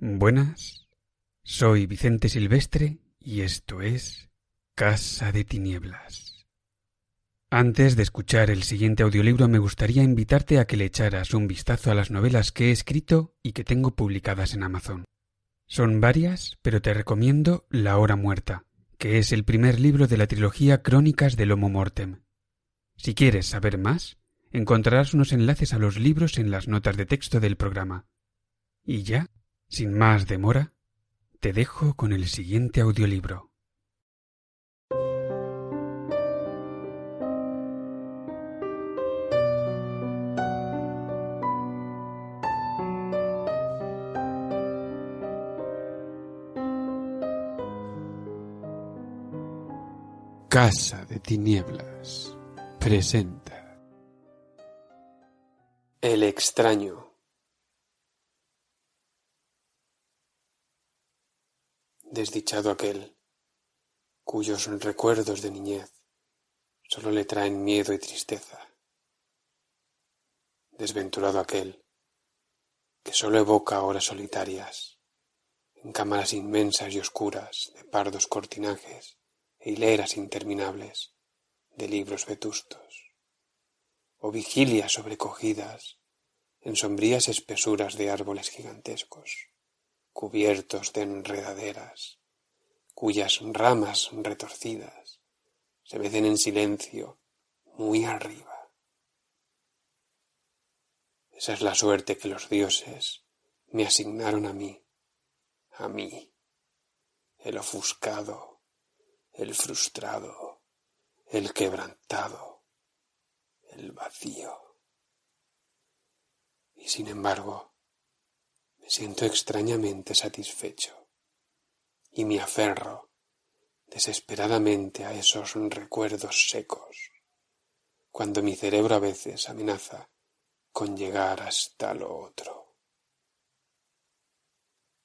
Buenas, soy Vicente Silvestre y esto es Casa de Tinieblas. Antes de escuchar el siguiente audiolibro me gustaría invitarte a que le echaras un vistazo a las novelas que he escrito y que tengo publicadas en Amazon. Son varias, pero te recomiendo La Hora Muerta, que es el primer libro de la trilogía Crónicas del Homo Mortem. Si quieres saber más, encontrarás unos enlaces a los libros en las notas de texto del programa. Y ya, sin más demora, te dejo con el siguiente audiolibro. Casa de Tinieblas presenta El extraño. Desdichado aquel, cuyos recuerdos de niñez solo le traen miedo y tristeza. Desventurado aquel, que solo evoca horas solitarias, en cámaras inmensas y oscuras de pardos cortinajes e hileras interminables de libros vetustos, o vigilias sobrecogidas en sombrías espesuras de árboles gigantescos, cubiertos de enredaderas, cuyas ramas retorcidas se mecen en silencio muy arriba. Esa es la suerte que los dioses me asignaron a mí, el ofuscado, el frustrado, el quebrantado, el vacío. Y sin embargo, me siento extrañamente satisfecho y me aferro desesperadamente a esos recuerdos secos, cuando mi cerebro a veces amenaza con llegar hasta lo otro.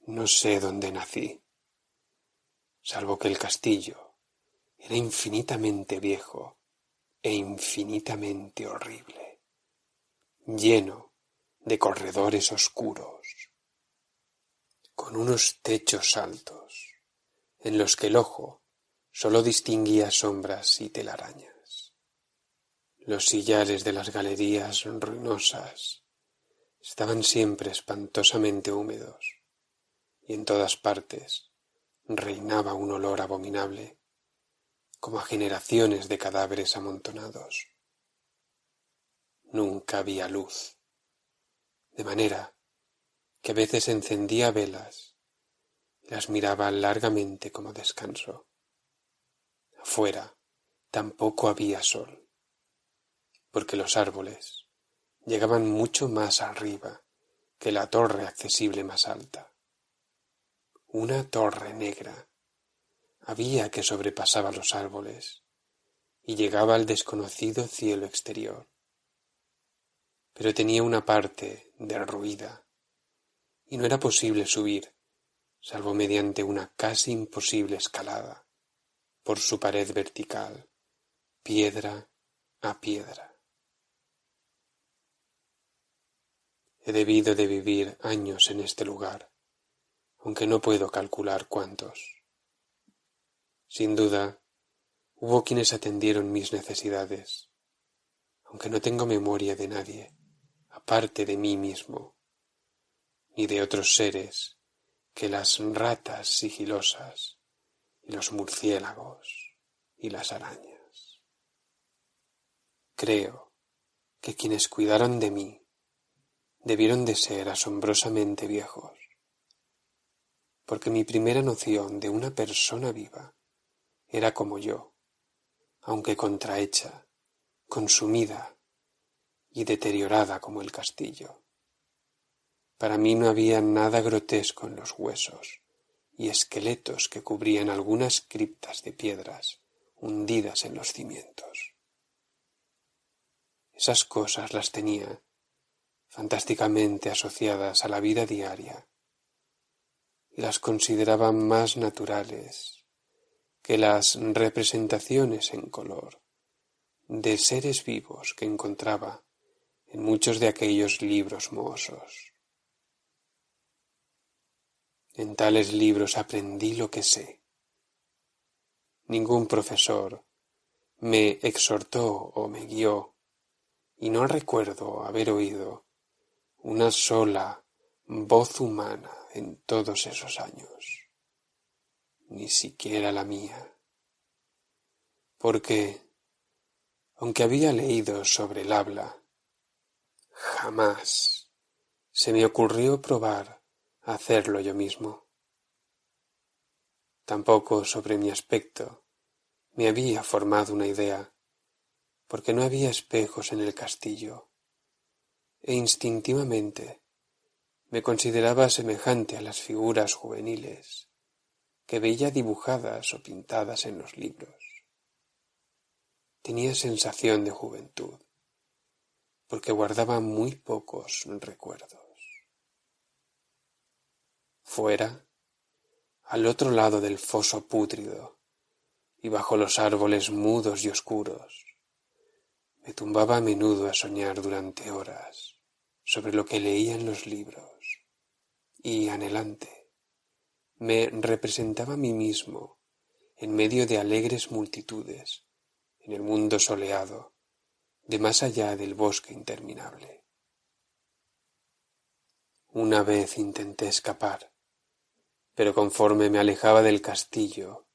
No sé dónde nací, salvo que el castillo era infinitamente viejo e infinitamente horrible, lleno de corredores oscuros, con unos techos altos, en los que el ojo solo distinguía sombras y telarañas. Los sillares de las galerías ruinosas estaban siempre espantosamente húmedos, y en todas partes reinaba un olor abominable, como a generaciones de cadáveres amontonados. Nunca había luz, de manera que a veces encendía velas y las miraba largamente como descanso. Afuera tampoco había sol, porque los árboles llegaban mucho más arriba que la torre accesible más alta. Una torre negra había que sobrepasaba los árboles y llegaba al desconocido cielo exterior. Pero tenía una parte derruida y no era posible subir, salvo mediante una casi imposible escalada, por su pared vertical, piedra a piedra. He debido de vivir años en este lugar, aunque no puedo calcular cuántos. Sin duda, hubo quienes atendieron mis necesidades, aunque no tengo memoria de nadie, aparte de mí mismo, ni de otros seres que las ratas sigilosas y los murciélagos y las arañas. Creo que quienes cuidaron de mí debieron de ser asombrosamente viejos, porque mi primera noción de una persona viva era como yo, aunque contrahecha, consumida y deteriorada como el castillo. Para mí no había nada grotesco en los huesos y esqueletos que cubrían algunas criptas de piedras hundidas en los cimientos. Esas cosas las tenía fantásticamente asociadas a la vida diaria y las consideraba más naturales que las representaciones en color de seres vivos que encontraba en muchos de aquellos libros mohosos. En tales libros aprendí lo que sé. Ningún profesor me exhortó o me guió, y no recuerdo haber oído una sola voz humana en todos esos años, ni siquiera la mía, porque, aunque había leído sobre el habla, jamás se me ocurrió probar a hacerlo yo mismo. Tampoco sobre mi aspecto me había formado una idea, porque no había espejos en el castillo, e instintivamente me consideraba semejante a las figuras juveniles que veía dibujadas o pintadas en los libros. Tenía sensación de juventud, porque guardaba muy pocos recuerdos. Fuera, al otro lado del foso pútrido, y bajo los árboles mudos y oscuros, me tumbaba a menudo a soñar durante horas sobre lo que leía en los libros, y, anhelante, me representaba a mí mismo en medio de alegres multitudes, en el mundo soleado, de más allá del bosque interminable. Una vez intenté escapar, pero conforme me alejaba del castillo,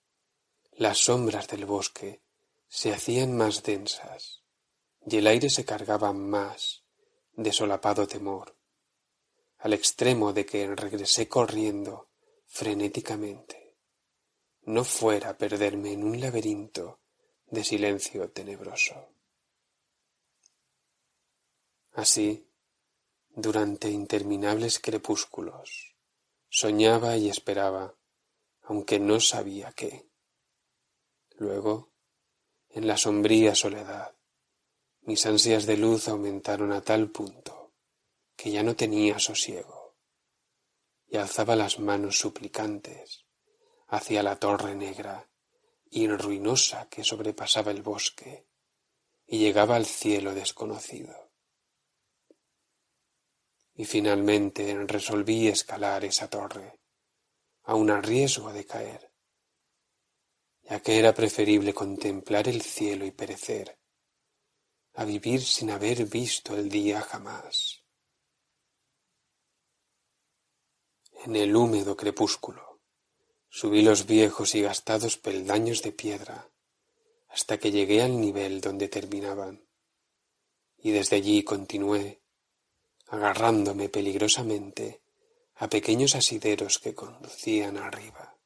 las sombras del bosque se hacían más densas y el aire se cargaba más de solapado temor, al extremo de que regresé corriendo frenéticamente, no fuera a perderme en un laberinto de silencio tenebroso. Así, durante interminables crepúsculos, soñaba y esperaba, aunque no sabía qué. Luego, en la sombría soledad, mis ansias de luz aumentaron a tal punto que ya no tenía sosiego, y alzaba las manos suplicantes hacia la torre negra y ruinosa que sobrepasaba el bosque y llegaba al cielo desconocido. Y finalmente resolví escalar esa torre, aun a riesgo de caer, ya que era preferible contemplar el cielo y perecer, a vivir sin haber visto el día jamás. En el húmedo crepúsculo subí los viejos y gastados peldaños de piedra hasta que llegué al nivel donde terminaban, y desde allí continué, agarrándome peligrosamente a pequeños asideros que conducían arriba.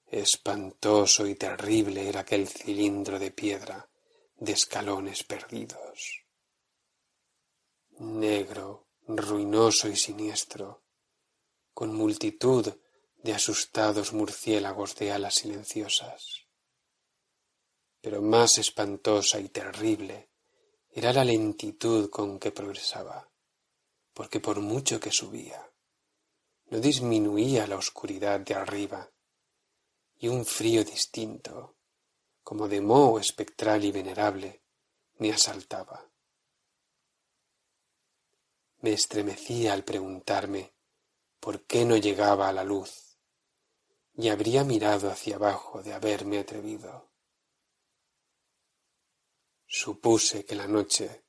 Espantoso y terrible era aquel cilindro de piedra de escalones perdidos. Negro, ruinoso y siniestro, con multitud de asustados murciélagos de alas silenciosas. Pero más espantosa y terrible era la lentitud con que progresaba, porque por mucho que subía, no disminuía la oscuridad de arriba, y un frío distinto, como de moho espectral y venerable, me asaltaba. Me estremecía al preguntarme por qué no llegaba a la luz, y habría mirado hacia abajo de haberme atrevido. Supuse que la noche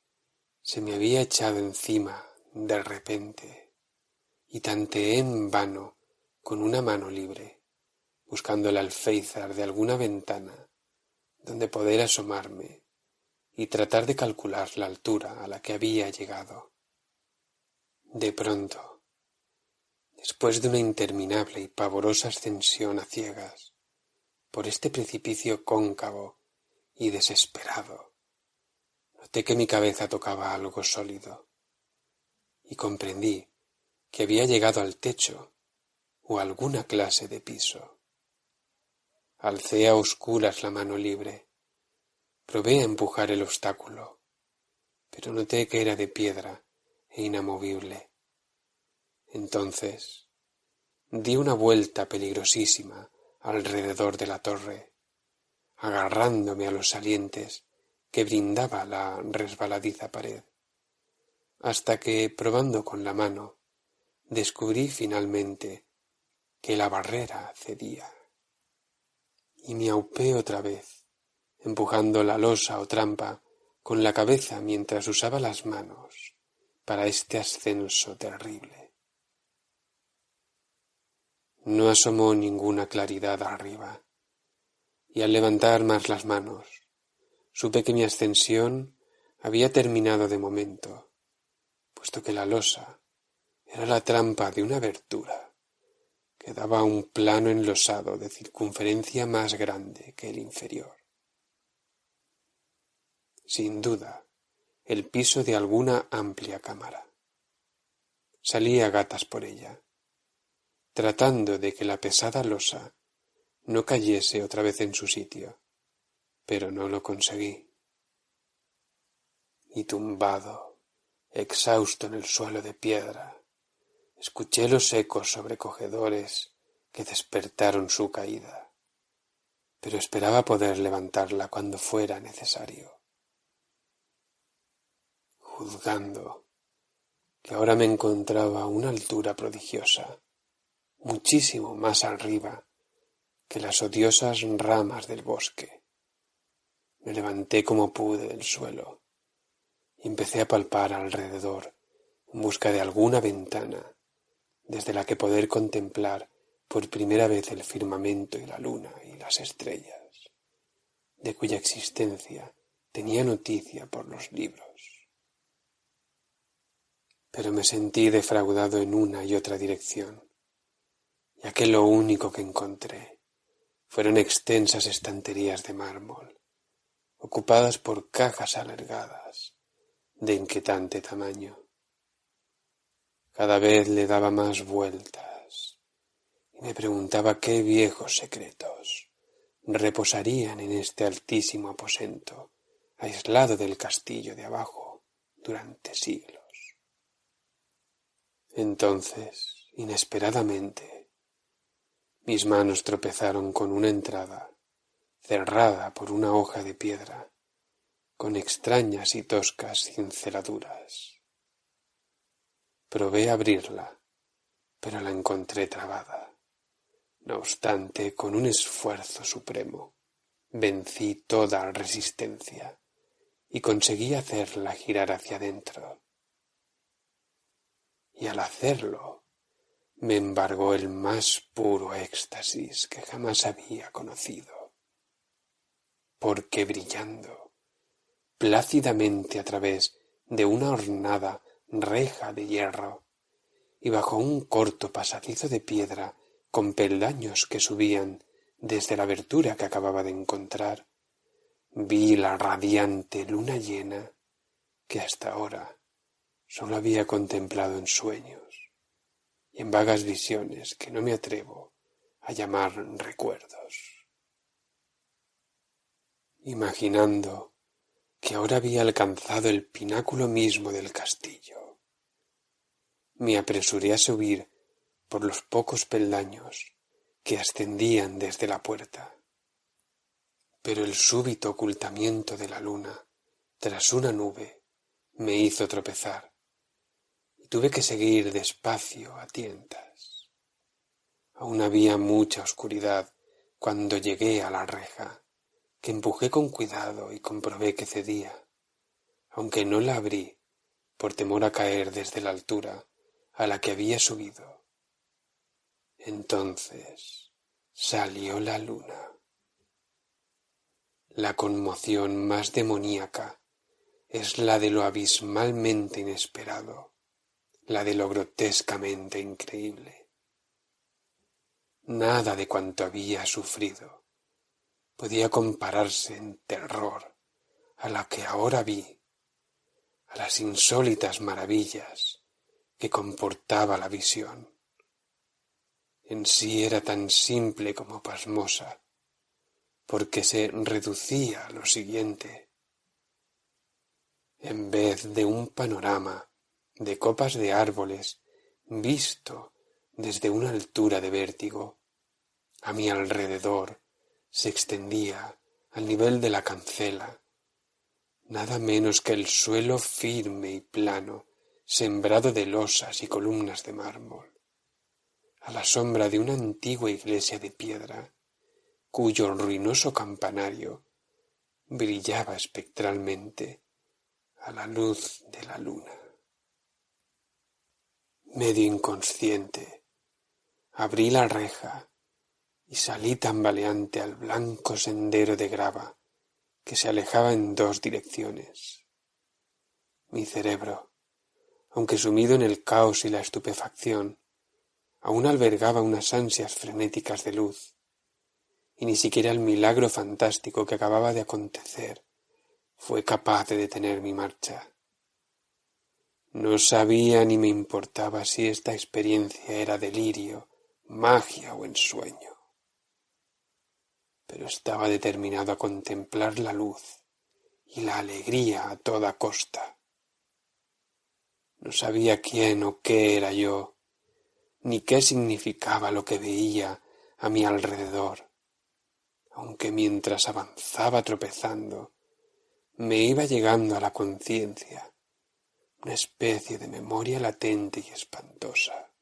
se me había echado encima de repente, y tanteé en vano con una mano libre, buscando el alféizar de alguna ventana donde poder asomarme y tratar de calcular la altura a la que había llegado. De pronto, después de una interminable y pavorosa ascensión a ciegas por este precipicio cóncavo y desesperado, noté que mi cabeza tocaba algo sólido y comprendí que había llegado al techo o a alguna clase de piso. Alcé a oscuras la mano libre, probé a empujar el obstáculo, pero noté que era de piedra e inamovible. Entonces di una vuelta peligrosísima alrededor de la torre, agarrándome a los salientes que brindaba la resbaladiza pared, hasta que, probando con la mano, descubrí finalmente que la barrera cedía. Y me aupé otra vez, empujando la losa o trampa con la cabeza mientras usaba las manos para este ascenso terrible. No asomó ninguna claridad arriba, y al levantar más las manos, supe que mi ascensión había terminado de momento, puesto que la losa era la trampa de una abertura que daba a un plano enlosado de circunferencia más grande que el inferior. Sin duda, el piso de alguna amplia cámara. Salí a gatas por ella, tratando de que la pesada losa no cayese otra vez en su sitio, pero no lo conseguí. Y tumbado, exhausto en el suelo de piedra, escuché los ecos sobrecogedores que despertaron su caída, pero esperaba poder levantarla cuando fuera necesario. Juzgando que ahora me encontraba a una altura prodigiosa, muchísimo más arriba que las odiosas ramas del bosque, me levanté como pude del suelo y empecé a palpar alrededor en busca de alguna ventana desde la que poder contemplar por primera vez el firmamento y la luna y las estrellas, de cuya existencia tenía noticia por los libros. Pero me sentí defraudado en una y otra dirección, ya que lo único que encontré fueron extensas estanterías de mármol, ocupadas por cajas alargadas de inquietante tamaño. Cada vez le daba más vueltas y me preguntaba qué viejos secretos reposarían en este altísimo aposento, aislado del castillo de abajo durante siglos. Entonces, inesperadamente, mis manos tropezaron con una entrada cerrada por una hoja de piedra con extrañas y toscas cinceladuras. Probé abrirla, pero la encontré trabada. No obstante, con un esfuerzo supremo, vencí toda resistencia y conseguí hacerla girar hacia adentro. Y al hacerlo, me embargó el más puro éxtasis que jamás había conocido, porque brillando plácidamente a través de una ornada reja de hierro y bajo un corto pasadizo de piedra con peldaños que subían desde la abertura que acababa de encontrar, vi la radiante luna llena que hasta ahora solo había contemplado en sueños y en vagas visiones que no me atrevo a llamar recuerdos. Imaginando que ahora había alcanzado el pináculo mismo del castillo, me apresuré a subir por los pocos peldaños que ascendían desde la puerta. Pero el súbito ocultamiento de la luna tras una nube me hizo tropezar y tuve que seguir despacio a tientas. Aún había mucha oscuridad cuando llegué a la reja, que empujé con cuidado y comprobé que cedía, aunque no la abrí por temor a caer desde la altura a la que había subido. Entonces salió la luna. La conmoción más demoníaca es la de lo abismalmente inesperado, la de lo grotescamente increíble. Nada de cuanto había sufrido podía compararse en terror a la que ahora vi, a las insólitas maravillas que comportaba la visión. En sí era tan simple como pasmosa, porque se reducía a lo siguiente. En vez de un panorama de copas de árboles visto desde una altura de vértigo, a mi alrededor se extendía al nivel de la cancela nada menos que el suelo firme y plano, sembrado de losas y columnas de mármol, a la sombra de una antigua iglesia de piedra, cuyo ruinoso campanario brillaba espectralmente a la luz de la luna. Medio inconsciente, abrí la reja y salí tambaleante al blanco sendero de grava que se alejaba en dos direcciones. Mi cerebro, aunque sumido en el caos y la estupefacción, aún albergaba unas ansias frenéticas de luz, y ni siquiera el milagro fantástico que acababa de acontecer fue capaz de detener mi marcha. No sabía ni me importaba si esta experiencia era delirio, magia o ensueño, pero estaba determinado a contemplar la luz y la alegría a toda costa. No sabía quién o qué era yo, ni qué significaba lo que veía a mi alrededor, aunque mientras avanzaba tropezando, me iba llegando a la conciencia una especie de memoria latente y espantosa,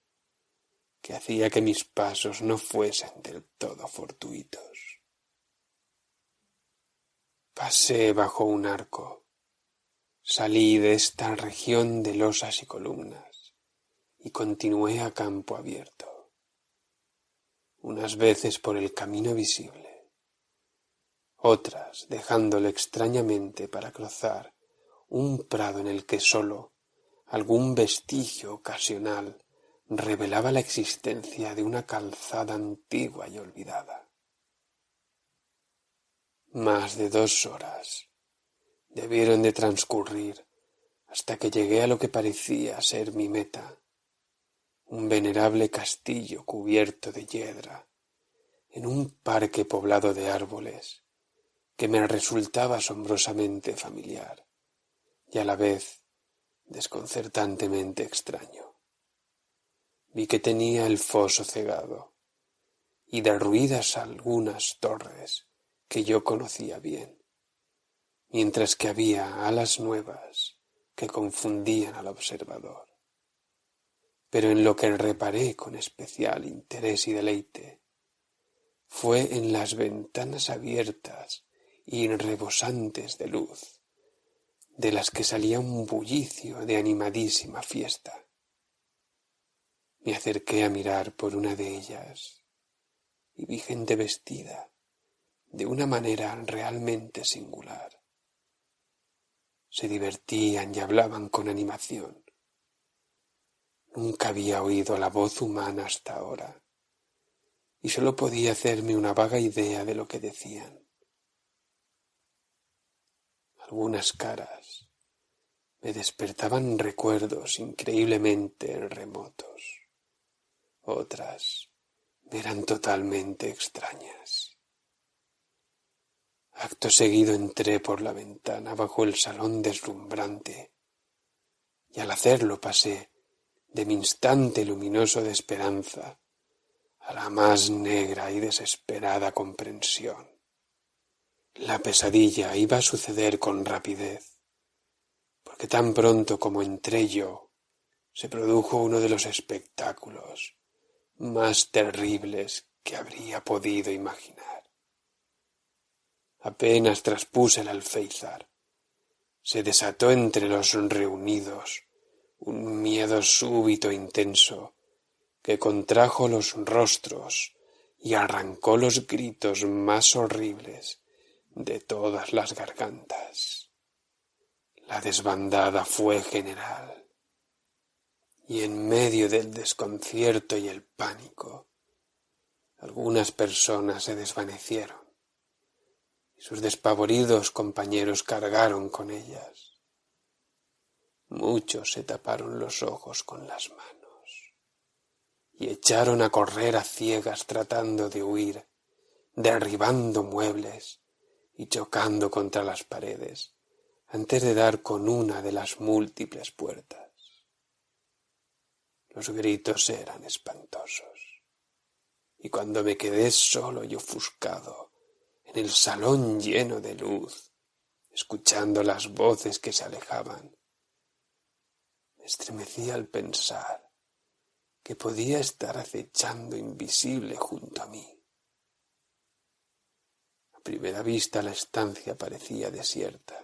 que hacía que mis pasos no fuesen del todo fortuitos. Pasé bajo un arco, salí de esta región de losas y columnas y continué a campo abierto, unas veces por el camino visible, otras dejándolo extrañamente para cruzar un prado en el que sólo algún vestigio ocasional revelaba la existencia de una calzada antigua y olvidada. Más de 2 horas debieron de transcurrir hasta que llegué a lo que parecía ser mi meta, un venerable castillo cubierto de hiedra, en un parque poblado de árboles, que me resultaba asombrosamente familiar y a la vez desconcertantemente extraño. Vi que tenía el foso cegado y derruidas algunas torres que yo conocía bien, mientras que había alas nuevas que confundían al observador. Pero en lo que reparé con especial interés y deleite fue en las ventanas abiertas y rebosantes de luz, de las que salía un bullicio de animadísima fiesta. Me acerqué a mirar por una de ellas y vi gente vestida de una manera realmente singular. Se divertían y hablaban con animación. Nunca había oído la voz humana hasta ahora, y sólo podía hacerme una vaga idea de lo que decían. Algunas caras me despertaban recuerdos increíblemente remotos. Otras me eran totalmente extrañas. Acto seguido entré por la ventana bajo el salón deslumbrante, y al hacerlo pasé de mi instante luminoso de esperanza a la más negra y desesperada comprensión. La pesadilla iba a suceder con rapidez, porque tan pronto como entré yo, se produjo uno de los espectáculos más terribles que habría podido imaginar. Apenas traspuse el alféizar, se desató entre los reunidos un miedo súbito e intenso que contrajo los rostros y arrancó los gritos más horribles de todas las gargantas. La desbandada fue general, y en medio del desconcierto y el pánico, algunas personas se desvanecieron, y sus despavoridos compañeros cargaron con ellas. Muchos se taparon los ojos con las manos y echaron a correr a ciegas tratando de huir, derribando muebles y chocando contra las paredes antes de dar con una de las múltiples puertas. Los gritos eran espantosos, y cuando me quedé solo y ofuscado en el salón lleno de luz, escuchando las voces que se alejaban, me estremecí al pensar que podía estar acechando invisible junto a mí. A primera vista la estancia parecía desierta,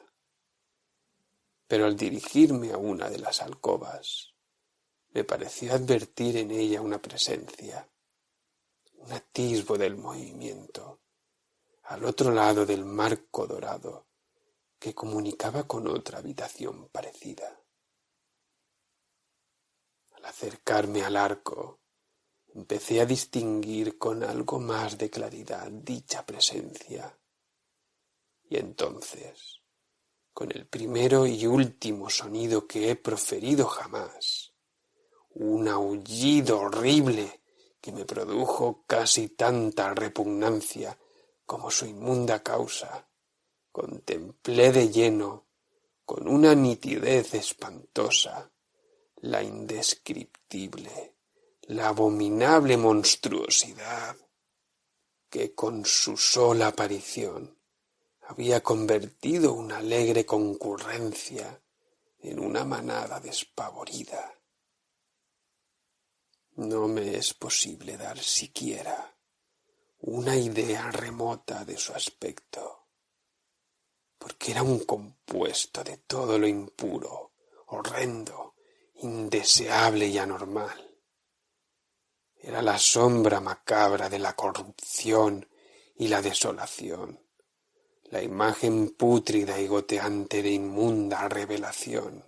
pero al dirigirme a una de las alcobas, me pareció advertir en ella una presencia, un atisbo del movimiento, al otro lado del marco dorado que comunicaba con otra habitación parecida. Al acercarme al arco, empecé a distinguir con algo más de claridad dicha presencia, y entonces, con el primero y último sonido que he proferido jamás, un aullido horrible que me produjo casi tanta repugnancia como su inmunda causa, contemplé de lleno, con una nitidez espantosa, la indescriptible, la abominable monstruosidad que con su sola aparición había convertido una alegre concurrencia en una manada despavorida. No me es posible dar siquiera una idea remota de su aspecto, porque era un compuesto de todo lo impuro, horrendo, indeseable y anormal. Era la sombra macabra de la corrupción y la desolación, la imagen pútrida y goteante de inmunda revelación,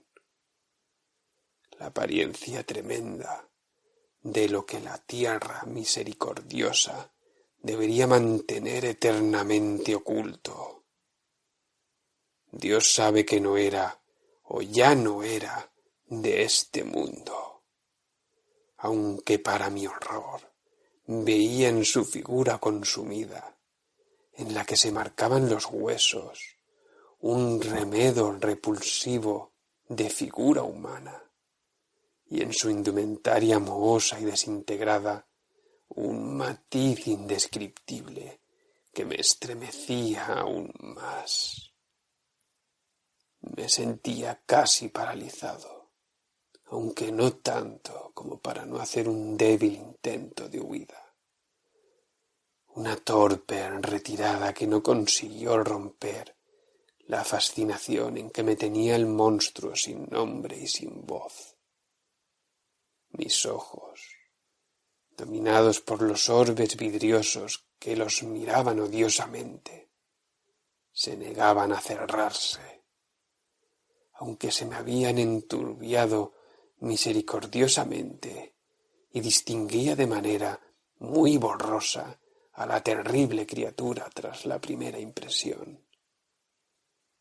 la apariencia tremenda de lo que la tierra misericordiosa debería mantener eternamente oculto. Dios sabe que no era, o ya no era, de este mundo, aunque para mi horror veía en su figura consumida, en la que se marcaban los huesos, un remedo repulsivo de figura humana, y en su indumentaria mohosa y desintegrada un matiz indescriptible que me estremecía aún más. Me sentía casi paralizado, aunque no tanto como para no hacer un débil intento de huida. Una torpe retirada que no consiguió romper la fascinación en que me tenía el monstruo sin nombre y sin voz. Mis ojos, dominados por los orbes vidriosos que los miraban odiosamente, se negaban a cerrarse, aunque se me habían enturbiado misericordiosamente y distinguía de manera muy borrosa a la terrible criatura tras la primera impresión.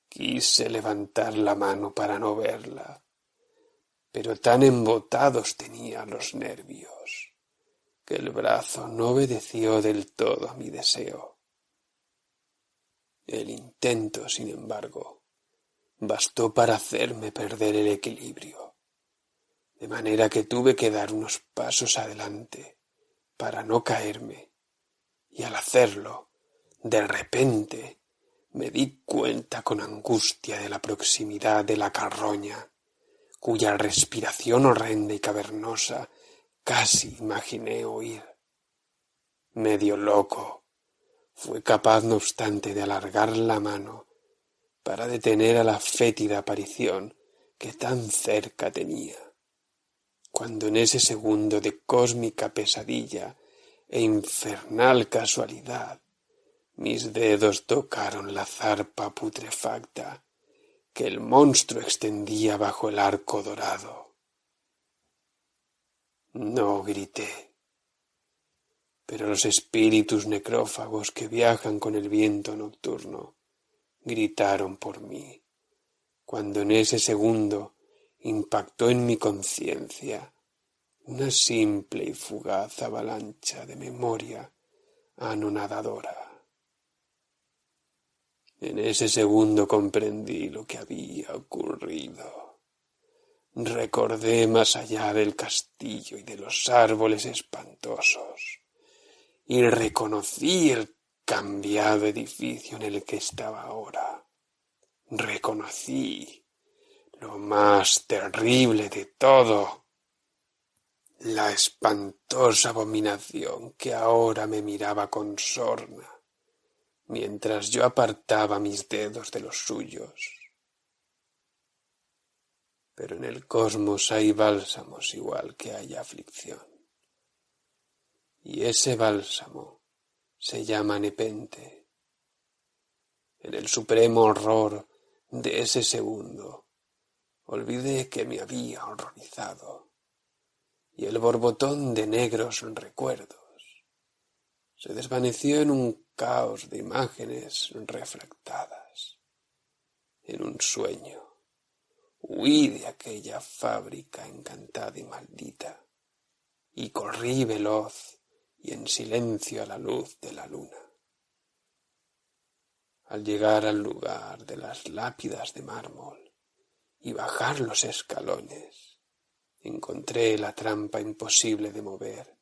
Quise levantar la mano para no verla, pero tan embotados tenía los nervios que el brazo no obedeció del todo a mi deseo. El intento, sin embargo, bastó para hacerme perder el equilibrio, de manera que tuve que dar unos pasos adelante para no caerme, y al hacerlo, de repente, me di cuenta con angustia de la proximidad de la carroña, cuya respiración horrenda y cavernosa casi imaginé oír. Medio loco, fue capaz no obstante de alargar la mano para detener a la fétida aparición que tan cerca tenía, cuando en ese segundo de cósmica pesadilla e infernal casualidad mis dedos tocaron la zarpa putrefacta que el monstruo extendía bajo el arco dorado. No grité, pero los espíritus necrófagos que viajan con el viento nocturno gritaron por mí, cuando en ese segundo impactó en mi conciencia una simple y fugaz avalancha de memoria anonadadora. En ese segundo comprendí lo que había ocurrido. Recordé más allá del castillo y de los árboles espantosos, y reconocí el cambiado edificio en el que estaba ahora. Reconocí lo más terrible de todo. la espantosa abominación que ahora me miraba con sorna, mientras yo apartaba mis dedos de los suyos. Pero en el cosmos hay bálsamos igual que hay aflicción. Y ese bálsamo se llama nepente. En el supremo horror de ese segundo, olvidé que me había horrorizado, y el borbotón de negros recuerdos se desvaneció en un caos de imágenes refractadas. En un sueño, huí de aquella fábrica encantada y maldita, y corrí veloz y en silencio a la luz de la luna. Al llegar al lugar de las lápidas de mármol y bajar los escalones, encontré la trampa imposible de mover,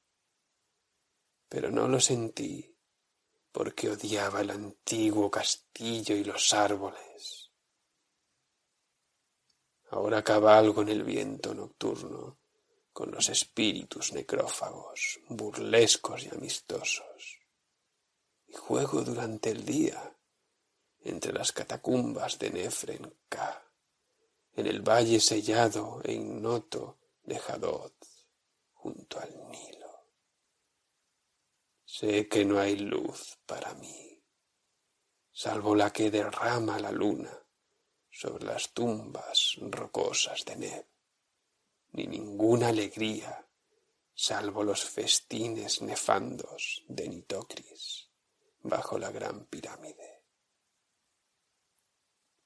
pero no lo sentí porque odiaba el antiguo castillo y los árboles. Ahora cabalgo en el viento nocturno con los espíritus necrófagos, burlescos y amistosos, y juego durante el día entre las catacumbas de Nefren-Ka, en el valle sellado e ignoto de Hadod, junto al Nilo. Sé que no hay luz para mí, salvo la que derrama la luna sobre las tumbas rocosas de Neb, ni ninguna alegría, salvo los festines nefandos de Nitocris, bajo la gran pirámide.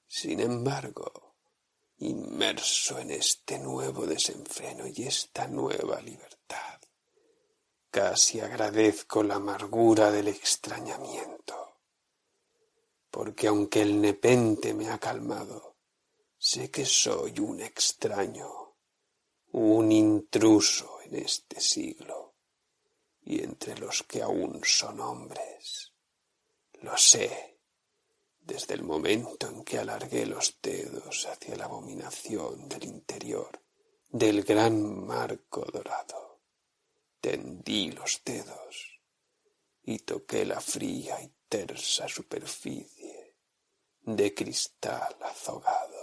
Sin embargo, inmerso en este nuevo desenfreno y esta nueva libertad, casi agradezco la amargura del extrañamiento, porque aunque el nepente me ha calmado, sé que soy un extraño, un intruso en este siglo, y entre los que aún son hombres. Lo sé desde el momento en que alargué los dedos hacia la abominación del interior del gran marco dorado. Tendí los dedos y toqué la fría y tersa superficie de cristal azogado.